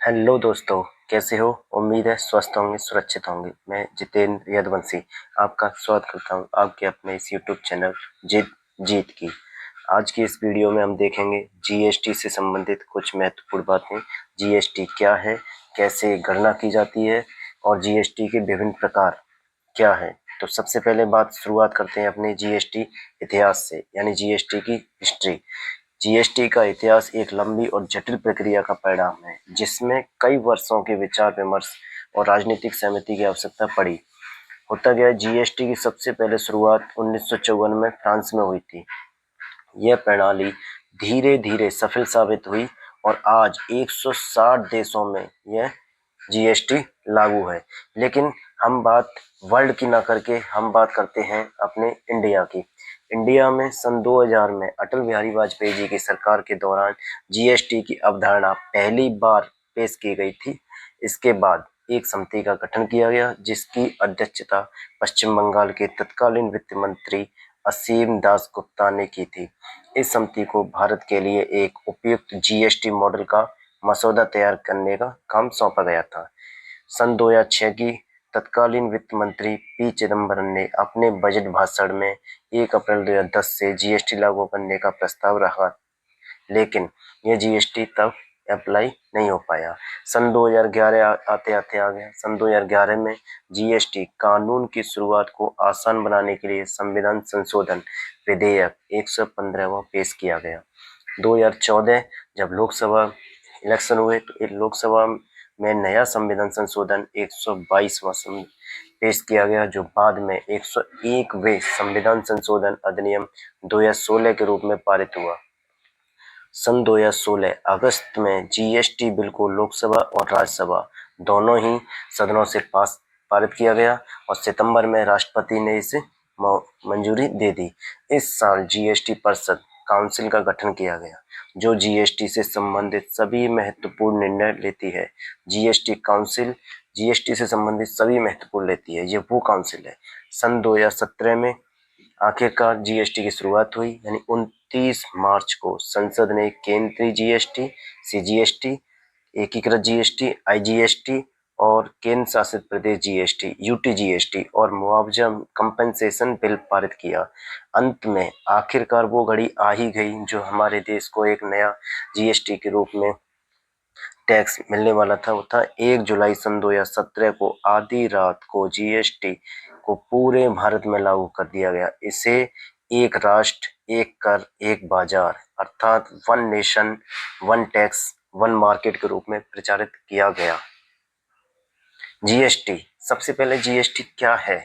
Hello दोस्तों, कैसे हो? उम्मीद है स्वस्थ होंगे, सुरक्षित होंगे। मैं जितेंद्र यदुवंशी आपका स्वागत करता हूं आपके अपने इस यूट्यूब चैनल जीत जीत की। आज की इस वीडियो में हम देखेंगे जीएसटी से संबंधित कुछ महत्वपूर्ण बातें। जीएसटी क्या है, कैसे गणना की जाती है और जीएसटी के विभिन्न प्रकार क्या है। तो सबसे पहले शुरुआत करते हैं अपने जीएसटी इतिहास से, यानी जीएसटी की हिस्ट्री। जीएसटी का इतिहास एक लंबी और जटिल प्रक्रिया का परिणाम है, जिसमें कई वर्षों के विचार विमर्श और राजनीतिक सहमति की आवश्यकता पड़ी। होता गया, जीएसटी की सबसे पहले शुरुआत 1954 में फ्रांस में हुई थी। यह प्रणाली धीरे धीरे सफल साबित हुई और आज 160 देशों में यह जीएसटी लागू है। लेकिन हम बात वर्ल्ड की ना करके हम बात करते हैं अपने इंडिया की। इंडिया में सन 2000 में अटल बिहारी वाजपेयी जी की सरकार के दौरान जीएसटी की अवधारणा पहली बार पेश की गई थी। इसके बाद एक समिति का गठन किया गया, जिसकी अध्यक्षता पश्चिम बंगाल के तत्कालीन वित्त मंत्री असीम दास गुप्ता ने की थी। इस समिति को भारत के लिए एक उपयुक्त जीएसटी मॉडल का मसौदा तैयार करने का काम सौंपा गया था। सन 2006 की तत्कालीन वित्त मंत्री पी चिदम्बरम ने अपने बजट भाषण में 1 अप्रैल 2010 से जीएसटी लागू करने का प्रस्ताव रखा, लेकिन यह जीएसटी तब अप्लाई नहीं हो पाया। सन 2011 आते आते आ गया। सन 2011 में जीएसटी कानून की शुरुआत को आसान बनाने के लिए संविधान संशोधन विधेयक 115वां पेश किया गया। 2014 जब लोकसभा इलेक्शन हुए तो लोकसभा में नया संविधान संशोधन 122वां पेश किया गया, जो बाद में 101वें संविधान संशोधन अधिनियम 2016 के रूप में पारित हुआ। सन 2016 अगस्त में जीएसटी बिल को लोकसभा और राज्यसभा दोनों ही सदनों से पारित किया गया और सितंबर में राष्ट्रपति ने इसे मंजूरी दे दी। इस साल जीएसटी परिषद काउंसिल का गठन किया गया, जो जीएसटी से संबंधित सभी महत्वपूर्ण निर्णय लेती है। जीएसटी काउंसिल जीएसटी से संबंधित सभी महत्वपूर्ण लेती है, ये वो काउंसिल है। सन 2017 में आखिरकार जीएसटी की शुरुआत हुई, यानी 29 मार्च को संसद ने केंद्रीय जीएसटी, सीजीएसटी, एकीकृत जीएसटी, आईजीएसटी और केंद्र शासित प्रदेश जीएसटी, यूटीजीएसटी और मुआवजा कंपनसेशन बिल पारित किया। अंत में आखिरकार वो घड़ी आ ही गई जो हमारे देश को एक नया जीएसटी के रूप में टैक्स मिलने वाला था। वो था 1 जुलाई सन 2017 को आधी रात को जीएसटी को पूरे भारत में लागू कर दिया गया। इसे एक राष्ट्र, एक कर, एक बाजार अर्थात one nation one tax one market के रूप में प्रचारित किया गया। जीएसटी, सबसे पहले जीएसटी क्या है,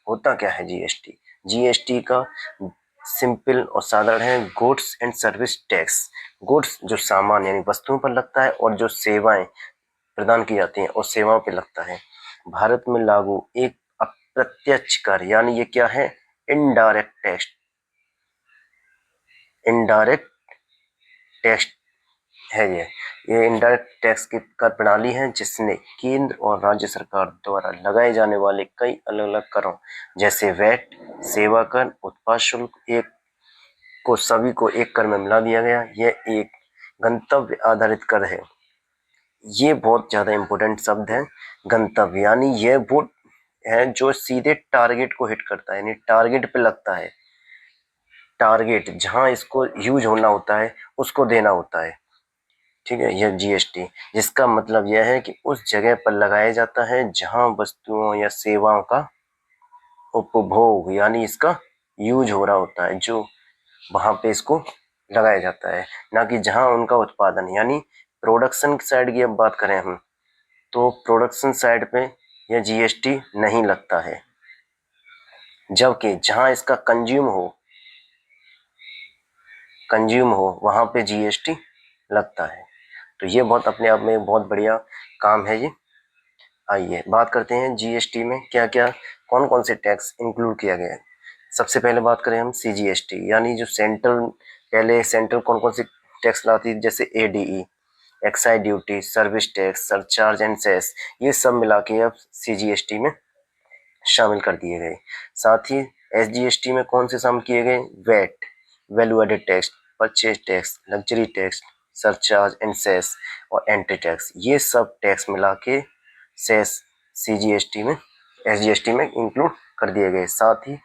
होता क्या है जीएसटी? जीएसटी का सिंपल और साधारण है goods and service tax. Goods जो सामान यानी वस्तुओं पर लगता है और जो सेवाएं प्रदान की जाती हैं और सेवाओं पर लगता है। भारत में लागू एक अप्रत्यक्ष कर, यानी ये क्या है? Indirect tax. इनडायरेक्ट टैक्स है ये इनडायरेक्ट टैक्स की कर प्रणाली है, जिसने केंद्र और राज्य सरकार द्वारा लगाए जाने वाले कई अलग अलग करों जैसे वैट, सेवा कर, उत्पाद शुल्क सभी को एक कर में मिला दिया गया। यह एक गंतव्य आधारित कर है। ये बहुत ज्यादा इंपॉर्टेंट शब्द है, गंतव्य, यानी यह वो है जो सीधे टारगेट को हिट करता है, यानी टारगेट पे लगता है। टारगेट जहां इसको यूज होना होता है उसको देना होता है। ठीक है, यह जीएसटी, जिसका मतलब यह है कि उस जगह पर लगाया जाता है जहां वस्तुओं या सेवाओं का उपभोग यानी इसका यूज हो रहा होता है, जो वहां पे इसको लगाया जाता है, ना कि जहां उनका उत्पादन, यानी प्रोडक्शन साइड की अब बात करें हम, तो प्रोडक्शन साइड पे यह जीएसटी नहीं लगता है, जबकि जहां इसका कंज्यूम हो वहां पे जीएसटी लगता है। तो ये बहुत अपने आप में बहुत बढ़िया काम है ये। आइए बात करते हैं जीएसटी में क्या क्या कौन कौन से टैक्स इंक्लूड किया गया है। सबसे पहले बात करें हम सीजीएसटी, यानी जो सेंट्रल कौन कौन सी टैक्स लाती है, जैसे ADE, excise duty, service tax, surcharge and cess, ये सब मिला के अब सीजीएसटी में शामिल कर दिए गए। साथ ही एसजीएसटी में कौन से शामिल किए गए? VAT, value added tax, purchase tax, luxury tax, surcharge and cess और एंट्री टैक्स, ये सब टैक्स मिला के सेस सीजीएसटी में एसजीएसटी में इंक्लूड कर दिए गए। साथ ही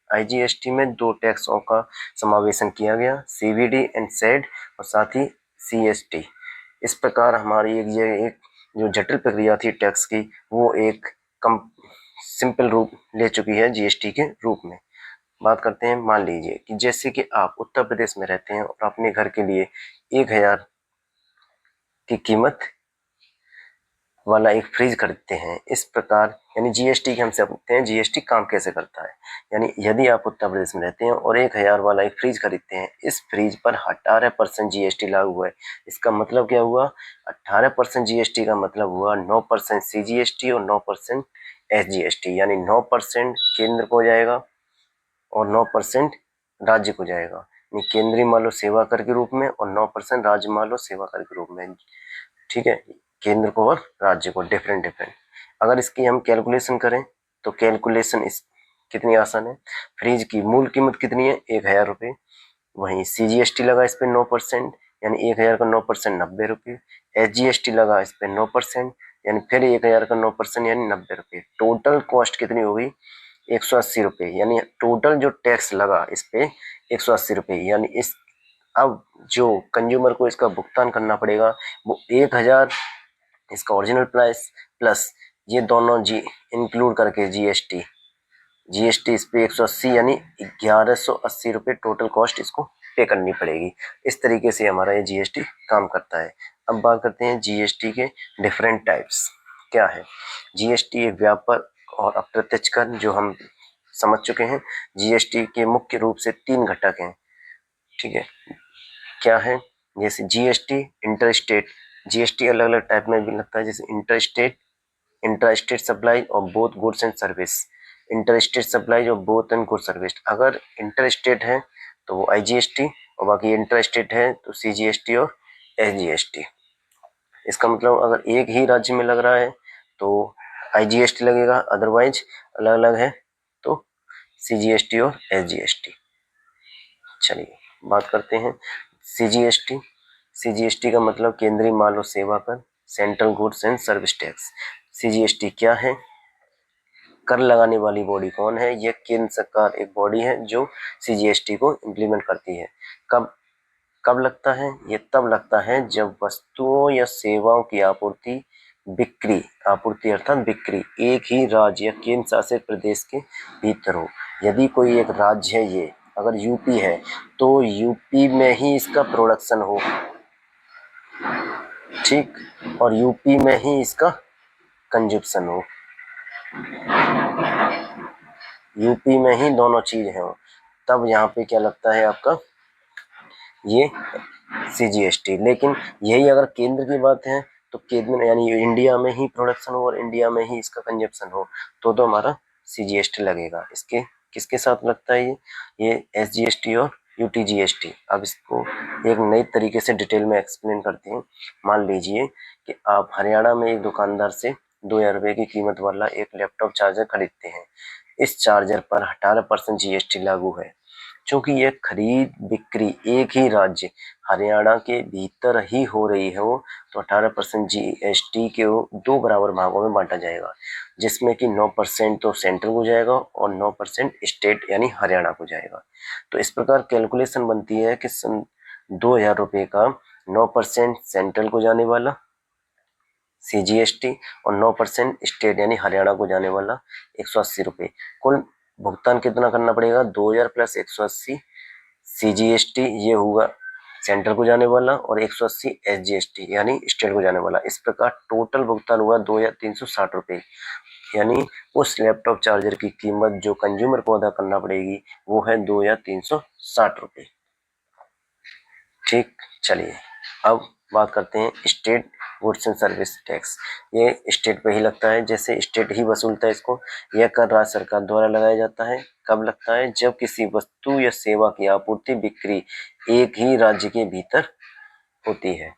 आईजीएसटी में दो टैक्सों का समावेशन किया गया, सीवीडी एंड सेड और साथ ही सीएसटी। इस प्रकार हमारी एक जो जटिल प्रक्रिया थी टैक्स की वो एक कम सिंपल रूप ले चुकी है जीएसटी के रूप में। बात करते हैं, मान लीजिए कि जैसे कि आप उत्तर प्रदेश में रहते हैं और अपने घर के लिए 1000 की कीमत वाला एक फ्रिज खरीदते हैं। इस प्रकार यानी जीएसटी के हम समझते हैं जीएसटी काम कैसे करता है। यानी यदि आप उत्तर प्रदेश में रहते हैं और 1000 वाला एक फ्रिज खरीदते हैं, इस फ्रिज पर 18% जीएसटी लागू है। इसका मतलब क्या हुआ? 18% जीएसटी का मतलब हुआ 9% सीजीएसटी और 9% एसजीएसटी, यानी 9% केंद्र को जाएगा और 9% राज्य को जाएगा। यानी केंद्रीय मालो सेवा कर के रूप में और 9% राज्य मालो सेवा कर के रूप में। ठीक है, केंद्र को और राज्य को डिफरेंट। अगर इसकी हम कैलकुलेशन करें तो कैलकुलेशन इस कितनी आसान है। फ्रिज की मूल कीमत कितनी है? 1000 रुपये। वहीं सीजीएसटी लगा इस पे 9%, यानी 1000 का 9% 90 रुपये। एसजीएसटी लगा इस पे 9%, यानी फिर 1000 का 9% यानी 90 रुपये। टोटल कॉस्ट कितनी हो गई? 180 रुपये। यानी टोटल जो टैक्स लगा इस पे 180 रुपये। यानी इस अब जो कंज्यूमर को इसका भुगतान करना पड़ेगा वो 1000 इसका ओरिजिनल प्राइस प्लस ये दोनों जी इंक्लूड करके जीएसटी इस पे 180 यानी 1180 रुपये टोटल कॉस्ट इसको पे करनी पड़ेगी। इस तरीके से हमारा ये जीएसटी काम करता है। अब बात करते हैं जीएसटी के डिफरेंट टाइप्स क्या है। जीएसटी एक व्यापक और अप्रत्यक्ष कर जो हम समझ चुके हैं। जीएसटी के मुख्य रूप से 3 घटक हैं। ठीक है, क्या है? जैसे जीएसटी इंटरस्टेट, जीएसटी अलग अलग टाइप में भी लगता है, जैसे इंट्रास्टेट सप्लाई और both goods and service. Interstate supply और बोथ एंड गुड्स सर्विस। अगर इंटरस्टेट है तो वो आईजीएसटी और बाकी इंटरस्टेट है तो सीजीएसटी और एसजीएसटी। इसका मतलब अगर एक ही राज्य में लग रहा है तो आईजीएसटी लगेगा, अदरवाइज अलग अलग है तो सीजीएसटी और एसजीएसटी। चलिए बात करते हैं सीजीएसटी। सीजीएसटी का मतलब केंद्रीय माल और सेवा कर, central goods and service tax. CGST क्या है? कर लगाने वाली बॉडी कौन है? यह केंद्र सरकार एक बॉडी है जो सीजीएसटी को इम्प्लीमेंट करती है। कब कब लगता है? ये तब लगता है जब वस्तुओं या सेवाओं की आपूर्ति अर्थात बिक्री एक ही राज्य या केंद्र शासित प्रदेश के भीतर हो। यदि कोई एक राज्य है, ये अगर यूपी है तो यूपी में ही इसका प्रोडक्शन हो, ठीक, और यूपी में ही इसका कंजप्शन हो, यूपी में ही दोनों चीज है, तब यहाँ पे क्या लगता है आपका ये सीजीएसटी। लेकिन यही अगर केंद्र की बात है तो केंद्र यानी इंडिया में ही प्रोडक्शन हो और इंडिया में ही इसका कंजप्शन हो तो हमारा सीजीएसटी लगेगा। इसके किसके साथ लगता है ये एसजीएसटी और यूटीजीएसटी। अब इसको एक नई तरीके से डिटेल में एक्सप्लेन करते हैं। मान लीजिए कि आप हरियाणा में एक दुकानदार से 2000 रुपये की कीमत वाला एक लैपटॉप चार्जर खरीदते हैं। इस चार्जर पर 18% जीएसटी लागू है। चूंकि यह खरीद बिक्री एक ही राज्य हरियाणा के भीतर ही हो रही हो तो 18% जीएसटी के दो बराबर भागों में बांटा जाएगा, जिसमें कि 9% तो सेंट्रल को जाएगा और 9% स्टेट यानी हरियाणा को जाएगा। तो इस प्रकार कैलकुलेशन बनती है कि 2000 रुपये का 9% सेंट्रल को जाने वाला सीजीएसटी और 9% स्टेट यानी हरियाणा को जाने वाला 180 रुपये। कुल भुगतान कितना करना पड़ेगा? 2000 प्लस 180 सीजीएसटी ये होगा सेंट्रल को जाने वाला और 180 एसजीएसटी यानी स्टेट को जाने वाला। इस प्रकार टोटल भुगतान हुआ 2360 रुपये। यानी उस लैपटॉप चार्जर की कीमत जो कंज्यूमर को अदा करना पड़ेगी वो है 2360 रुपये। ठीक, चलिए अब बात करते हैं state goods and service tax. ये स्टेट पे ही लगता है, जैसे स्टेट ही वसूलता है इसको। यह कर राज्य सरकार द्वारा लगाया जाता है। कब लगता है? जब किसी वस्तु या सेवा की आपूर्ति बिक्री एक ही राज्य के भीतर होती है।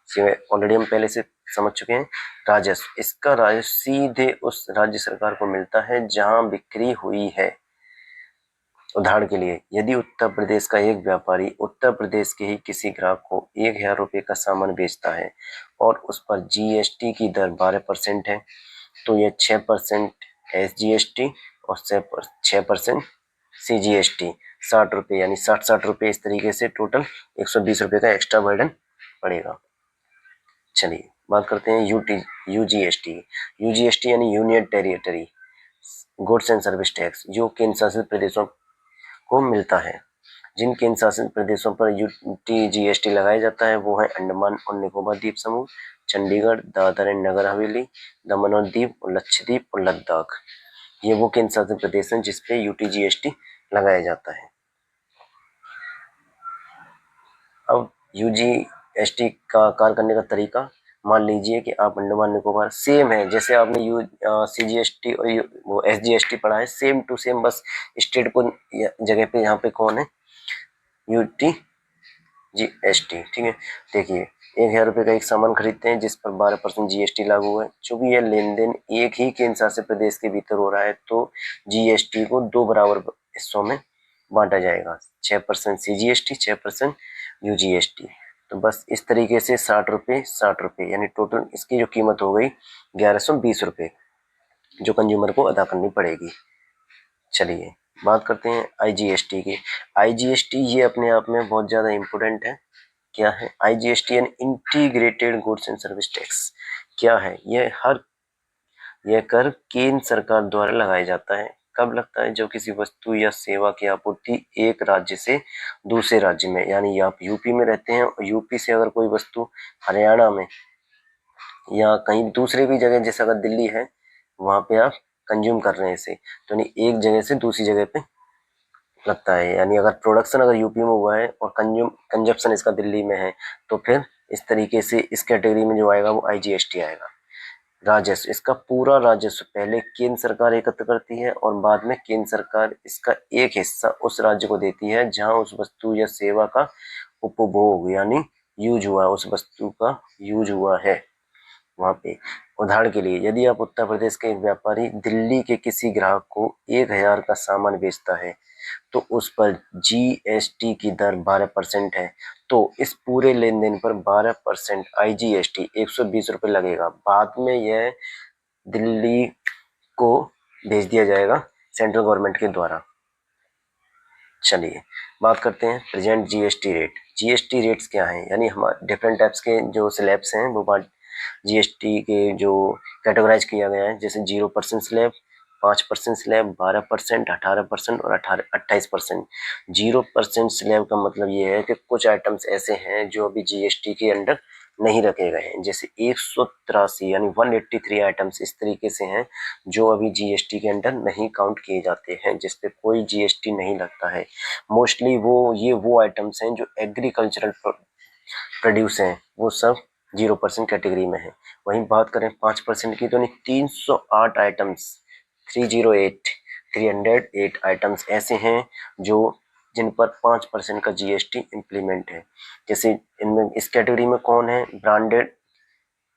ऑलरेडी हम पहले से समझ चुके हैं। राजस्व, इसका राजस्व सीधे उस राज्य सरकार को मिलता है जहां बिक्री हुई है। उदाहरण के लिए, यदि उत्तर प्रदेश का एक व्यापारी उत्तर प्रदेश के ही किसी ग्राहक को 1,000 रुपये का सामान बेचता है और उस पर जीएसटी की दर 12% है, तो यह 6% SGST और 6% CGST 60 रुपये यानी 60 रुपये, इस तरीके से टोटल 120 रुपये का एक्स्ट्रा बर्डन पड़ेगा। चलिए बात करते हैं यूजीएसटी। यूजीएसटी यानी union territory goods and service tax, जो केंद्र शासित प्रदेशों को मिलता है। जिन केंद्र शासित प्रदेशों पर यूटीजीएसटी लगाया जाता है वो है अंडमान और निकोबार द्वीप समूह, चंडीगढ़, दादर एंड नगर हवेली, दमन और दीव और लक्षद्वीप और लद्दाख। ये वो केंद्र शासित प्रदेश हैं जिसपे यूटीजीएसटी लगाया जाता है। अब यूजीएसटी का कार्य करने का तरीका, मान लीजिए कि आप अंडमान निकोबार, सेम है जैसे आपने सीजीएसटी और वो एसजीएसटी पढ़ा है, सेम टू सेम, बस स्टेट को जगह पे यहाँ पे कौन है, यूटीजीएसटी। ठीक है, देखिए 1,000 रुपये का एक सामान खरीदते हैं जिस पर 12% जीएसटी लागू है। चूंकि यह लेन देन एक ही केंद्र शासित प्रदेश के भीतर हो रहा है तो जीएसटी को 2 बराबर हिस्सों में बांटा जाएगा, 6% सीजीएसटी, 6% यूजीएसटी। तो बस इस तरीके से 60 रुपये यानी टोटल इसकी जो कीमत हो गई 1120 रुपये, जो कंज्यूमर को अदा करनी पड़ेगी। चलिए बात करते हैं आईजीएसटी की। आईजीएसटी ये अपने आप में बहुत ज़्यादा इम्पोर्टेंट है। क्या है आईजीएसटी? यानी integrated goods and service tax. क्या है यह कर केंद्र सरकार द्वारा लगाया जाता है। कब लगता है? जब किसी वस्तु या सेवा की आपूर्ति एक राज्य से दूसरे राज्य में, यानी आप यूपी में रहते हैं और यूपी से अगर कोई वस्तु हरियाणा में या कहीं दूसरे भी जगह, जैसे अगर दिल्ली है वहां पे आप कंज्यूम कर रहे हैं इसे, तो नहीं एक जगह से दूसरी जगह पे लगता है। यानी अगर प्रोडक्शन अगर यूपी में हुआ है और कंजप्शन इसका दिल्ली में है, तो फिर इस तरीके से इस कैटेगरी में जो आएगा वो आईजीएसटी आएगा। राजस्व, इसका पूरा राजस्व पहले केंद्र सरकार एकत्र करती है और बाद में केंद्र सरकार इसका एक हिस्सा उस राज्य को देती है जहां उस वस्तु या सेवा का उपभोग यानी यूज हुआ, उस वस्तु का यूज हुआ है वहां पे। उदाहरण के लिए, यदि आप उत्तर प्रदेश के एक व्यापारी दिल्ली के किसी ग्राहक को 1,000 का सामान बेचता है तो उस पर जीएसटी की दर 12% है, तो इस पूरे लेन देन पर 12% आईजीएसटी 120 रुपये लगेगा। बाद में यह दिल्ली को भेज दिया जाएगा सेंट्रल गवर्नमेंट के द्वारा। चलिए बात करते हैं present GST rate. GST rates क्या हैं? यानी हमारे डिफरेंट टाइप्स के जो स्लैब्स हैं वो जीएसटी के जो कैटेगराइज किया गया है, जैसे 0% स्लैब, 5% स्लैब, 12%, 18% और 28%। 0% स्लैब का मतलब ये है कि कुछ आइटम्स ऐसे हैं जो अभी जीएसटी के अंडर नहीं रखे गए हैं, जैसे 183 यानी 183 आइटम्स इस तरीके से हैं जो अभी जीएसटी के अंडर नहीं काउंट किए जाते हैं, जिस पे कोई जीएसटी नहीं लगता है। मोस्टली वो आइटम्स हैं जो एग्रीकल्चरल प्रोड्यूस हैं, वो सब 0% कैटेगरी में है। वहीं बात करें 5% की, तो नहीं 308 आइटम्स, 308 आइटम्स ऐसे हैं जो जिन पर 5% का जीएसटी इम्प्लीमेंट है। जैसे इनमें इस कैटेगरी में कौन है? Branded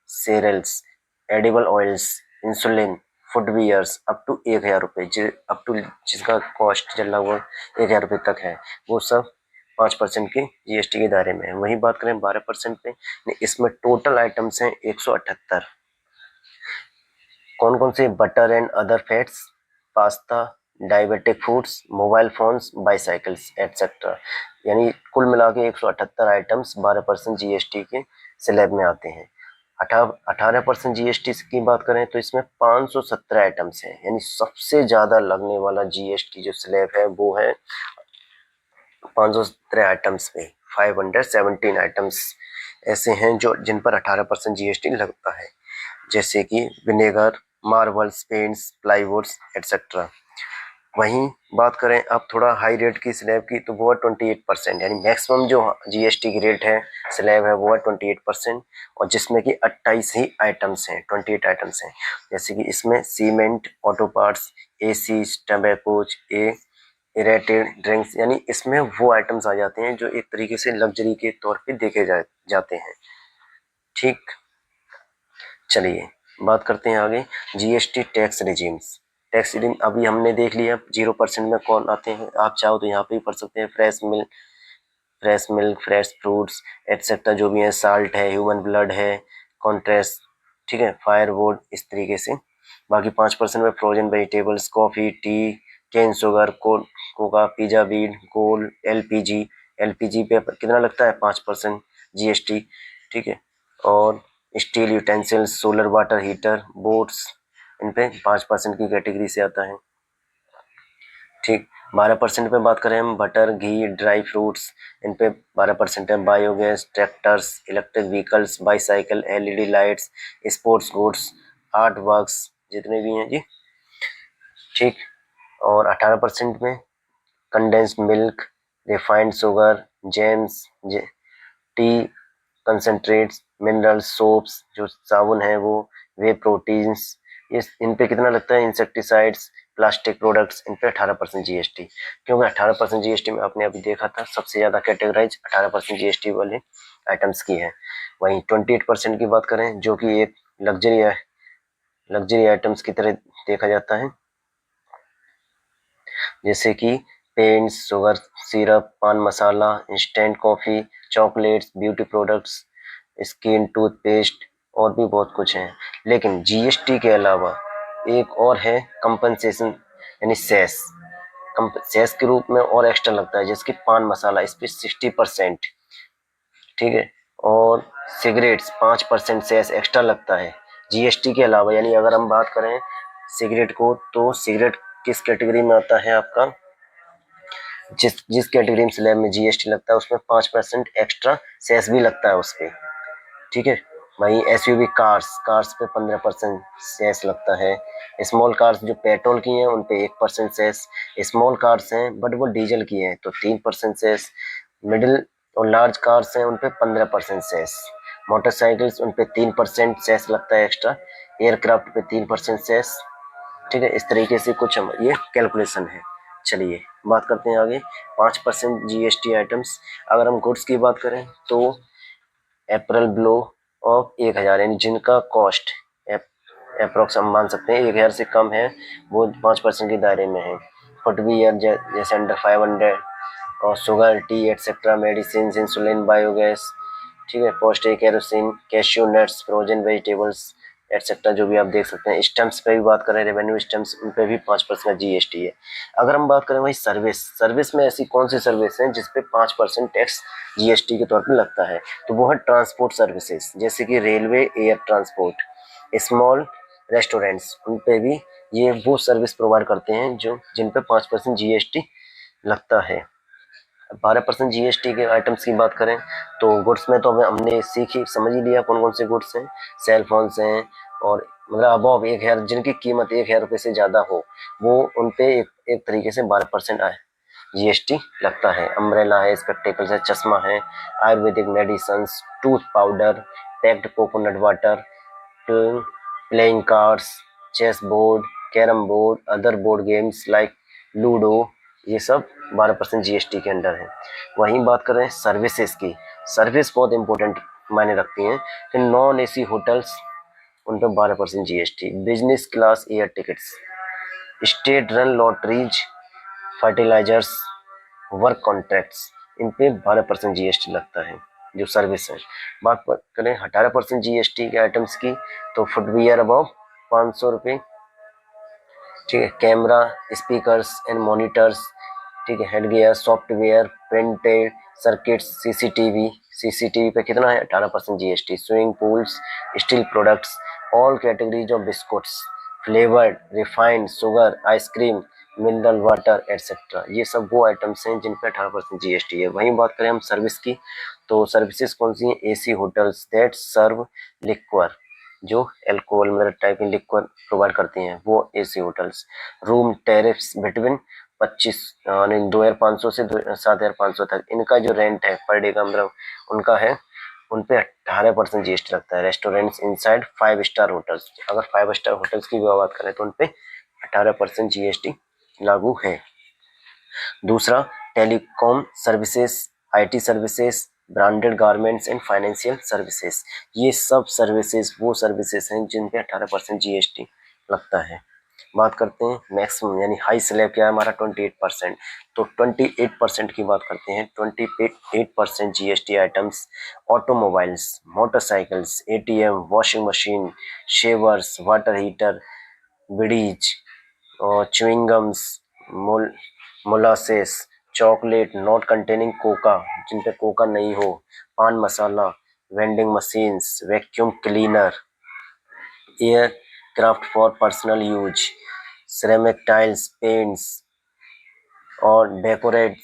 cereals, edible oils, insulin, footwears up to 1,000 रुपये, अप टू जिसका कॉस्ट लगभग 1,000 रुपये तक है, वो सब 5% के जीएसटी के दायरे में है। वहीं बात करें 12% पे, इसमें टोटल आइटम्स हैं 178। कौन कौन से? Butter and other fats, pasta, diabetic foods, mobile phones, bicycles etcetera. यानी कुल मिला के 178 आइटम्स 12% जीएसटी के स्लैब में आते हैं। 18% जीएसटी की बात करें तो इसमें 517 आइटम्स हैं। यानी सबसे ज्यादा लगने वाला जीएसटी जो स्लैब है वो है 517 आइटम्स पे। 517 आइटम्स ऐसे हैं जो जिन पर 18% जीएसटी लगता है, जैसे कि विनेगर, मार्बल्स, पेंट्स, प्लाईवुड्स एटसेट्रा। वहीं बात करें अब थोड़ा हाई रेट की स्लैब की, तो वो है 28%। यानी मैक्सिमम जो जीएसटी की रेट है स्लैब है वो है 28%, और जिसमें कि 28 ही आइटम्स हैं, 28 आइटम्स हैं। जैसे कि इसमें cement, auto parts, AC, tobaccos, aerated drinks, यानी इसमें वो आइटम्स आ जाते हैं जो एक तरीके से लग्जरी के तौर पे देखे जाते हैं। ठीक, चलिए बात करते हैं आगे GST tax regimes. Tax redeem अभी हमने देख लिया 0% में कौन आते हैं, आप चाहो तो यहाँ पे भी पढ़ सकते हैं। Fresh milk, fresh fruits etcetera जो भी है, साल्ट है, ह्यूमन ब्लड है, कॉन्ट्रेस्ट, ठीक है, फायरवुड, इस तरीके से। बाकी 5% में frozen vegetables, coffee, tea, cane sugar, cocoa, pizza bean, coal, LPG. LPG पे कितना लगता है? 5% जीएसटी, ठीक है। और steel utensils, solar water heater, boats, इन पे 5% की कैटेगरी से आता है, ठीक। 12% पे बात करें हम, बटर, घी, ड्राई फ्रूट्स, इन पे 12% है। Biogas, tractors, electric vehicles, bicycle, LED lights, sports goods, art works, जितने भी हैं जी, ठीक। और 18% में condensed milk, refined sugar, gems, tea concentrates, mineral soaps, जो साबुन है वो, वे प्रोटीन्स, ये इन पे कितना लगता है? इंसेक्टिसाइड्स, प्लास्टिक प्रोडक्ट्स, इन पे 18% जीएसटी। क्योंकि 18% जीएसटी में आपने अभी देखा था सबसे ज्यादा कैटेगराइज 18% जीएसटी वाले आइटम्स की है। वहीं 28% की बात करें, जो कि एक लग्जरी आइटम्स की तरह देखा जाता है, जैसे कि paints, sugar syrup, paan masala, instant coffee, chocolates, beauty products, skin, toothpaste, और भी बहुत कुछ है। लेकिन जीएसटी के अलावा एक और है कंपनसेशन, यानी सेस। सेस के रूप में और एक्स्ट्रा लगता है, जैसे कि पान मसाला, इस पे 60%, ठीक है। और सिगरेट्स 5% सेस एक्स्ट्रा लगता है जीएसटी के अलावा। यानी अगर हम बात करें सिगरेट को, तो सिगरेट किस कैटेगरी में आता है आपका? जिस जिस कैटेगरी में स्लैब में जीएसटी लगता है उसमें 5% एक्स्ट्रा सेस भी लगता है उस पे, ठीक है। वहीं एसयूवी कार्स पे 15% सेस लगता है। स्मॉल कार्स जो पेट्रोल की हैं उन पे 1% सेस। स्मॉल कार्स हैं बट वो डीजल की हैं तो 3% सेस। मिडिल और लार्ज कार्स हैं उन पे 15% सेस। मोटरसाइकिल्स उन पे 3% सेस लगता है एक्स्ट्रा। एयरक्राफ्ट पे 3% सेस, ठीक है। इस तरीके से कुछ हम ये कैलकुलेशन है। चलिए बात करते हैं आगे। 5% जीएसटी आइटम्स। अगर हम गुड्स की बात करें तो अप्रैल ब्लो ऑफ 1000, यानी जिनका कॉस्ट अप्रोक्स हम मान सकते हैं 1000 से कम है, वो 5% के दायरे में है। फुटवियर जैसे अंडर 500, और sugar, T etcetera, medicine, insulin, biogas, ठीक है, पौष्टिक, kerosene, cashew nuts, frozen vegetables etcetera, जो भी आप देख सकते हैं। स्टम्प्स पे भी बात करें, रेवेन्यू स्टम्प्स, उन पे भी 5% जीएसटी है। अगर हम बात करें वही सर्विस में ऐसी कौन सी सर्विस है जिसपे 5% टैक्स जीएसटी के तौर पे लगता है? तो वो है ट्रांसपोर्ट सर्विसेज, जैसे कि railway, air transport, small restaurants, उन पे भी ये वो सर्विस प्रोवाइड करते हैं जो जिन पे 5% जीएसटी लगता है। 12% जीएसटी के आइटम्स की बात करें तो गुड्स में तो हमने सीखी समझ ही लिया कौन कौन से गुड्स हैं। सेल फोन्स हैं, और मतलब अबव 1000, जिनकी कीमत 1000 रुपये से ज्यादा हो, वो उन पे एक तरीके से 12% आए जीएसटी लगता है। अम्ब्रेला है, स्पेक्टेकल्स है, चश्मा है, Ayurvedic medicine, tooth powder, packed coconut water, playing cards, chess board, carrom board, other board games like ludo, ये सब 12% जीएसटी के अंडर है। वहीं बात करें सर्विसेज की, सर्विस बहुत इंपॉर्टेंट मायने रखती हैं। फिर नॉन एसी होटल्स, उन पर 12% GST. Business class air tickets, state run lotteries, fertilisers, work contracts, इन पे 12% जीएसटी लगता है जो सर्विस है। बात करें 18% जीएसटी के आइटम्स की, तो फुटवियर अबाउ 500 रुपये, ठीक है। कैमरा, स्पीकर्स एंड मॉनिटर्स, ठीक है। Headgear, software, printed circuits, CCTV पे कितना है? 18% GST. Swimming pools, steel products, all categories of biscuits, flavoured, refined sugar, ice cream, mineral water etcetera, ये सब वो आइटम्स हैं जिन पे 18% जीएसटी है। वहीं बात करें हम सर्विस की, तो सर्विसेज कौन सी हैं? AC hotels that serve liquor, जो अल्कोहल मतलब टाइप की लिक्वर प्रोवाइड करती हैं, वो AC hotels. Room tariffs between 2500 से 7500 तक, इनका जो रेंट है पर डे का, मतलब उनका है, उन पे 18% जीएसटी लगता है। रेस्टोरेंट्स इनसाइड 5 स्टार होटल्स, अगर 5 स्टार होटल्स की भी बात करें तो उन पे 18% जीएसटी लागू है। दूसरा, telecom services, IT services, branded garments and financial services, ये सब सर्विसेज वो सर्विसेज हैं जिन पे 18% जीएसटी लगता है। बात करते हैं मैक्सिमम यानी हाई स्लैब क्या है हमारा 28%। तो 28% की बात करते हैं। 28% GST items automobiles, motorcycles, ATM, washing machine, shavers, water heater, bidis और chewing gums, molasses, chocolate not containing cocoa, जिन पे कोका नहीं हो, paan masala, vending machines, vacuum cleaner, aircraft for personal use, ceramic tiles, paints और decorate,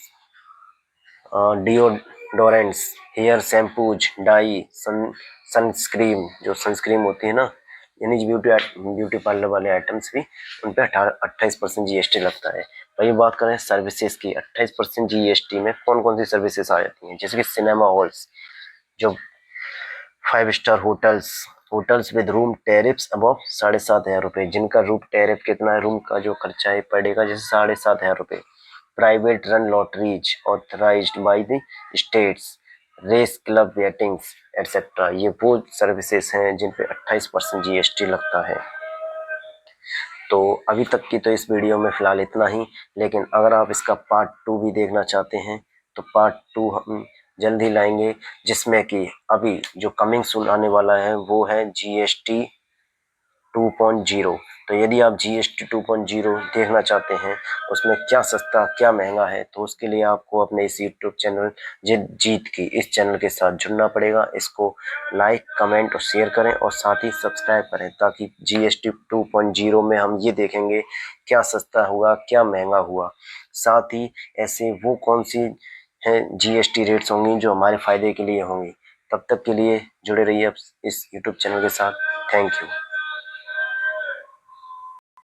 deodorants, hair shampoos, dye, sunscreen, जो sunscreen होती है ना, यानी ब्यूटी पार्लर वाले आइटम्स भी उन पे 28% जीएसटी लगता है। वही बात करें सर्विसेज की, 28% जीएसटी में कौन कौन सी सर्विसेज आ जाती हैं, जैसे कि सिनेमा हॉल्स, जो 5 star hotels, hotels with room tariffs above 7,500 रुपये, जिनका रूम टेरिफ कितना है, रूम का जो खर्चा है पड़ेगा जैसे 7,500 रुपये। Private run lotteries authorised by the states, race club bettings etcetera, ये वो सर्विसेज हैं जिन पे 28% जीएसटी लगता है। तो अभी तक की तो इस वीडियो में फिलहाल इतना ही, लेकिन अगर आप इसका पार्ट 2 भी देखना चाहते हैं तो पार्ट 2 हम जल्द ही लाएंगे, जिसमें कि अभी जो कमिंग सून आने वाला है वो है जीएसटी 2.0। तो यदि आप जीएसटी 2.0 देखना चाहते हैं उसमें क्या सस्ता क्या महंगा है, तो उसके लिए आपको अपने इस यूट्यूब चैनल जिद जीत की इस चैनल के साथ जुड़ना पड़ेगा। इसको लाइक कमेंट और शेयर करें और साथ ही सब्सक्राइब करें, ताकि जीएसटी 2.0 में हम ये देखेंगे क्या सस्ता हुआ क्या महंगा हुआ, साथ ही ऐसे वो कौन सी है जीएसटी रेट्स होंगी जो हमारे फायदे के लिए होंगी। तब तक के लिए जुड़े रहिए इस यूट्यूब चैनल के साथ। Thank you.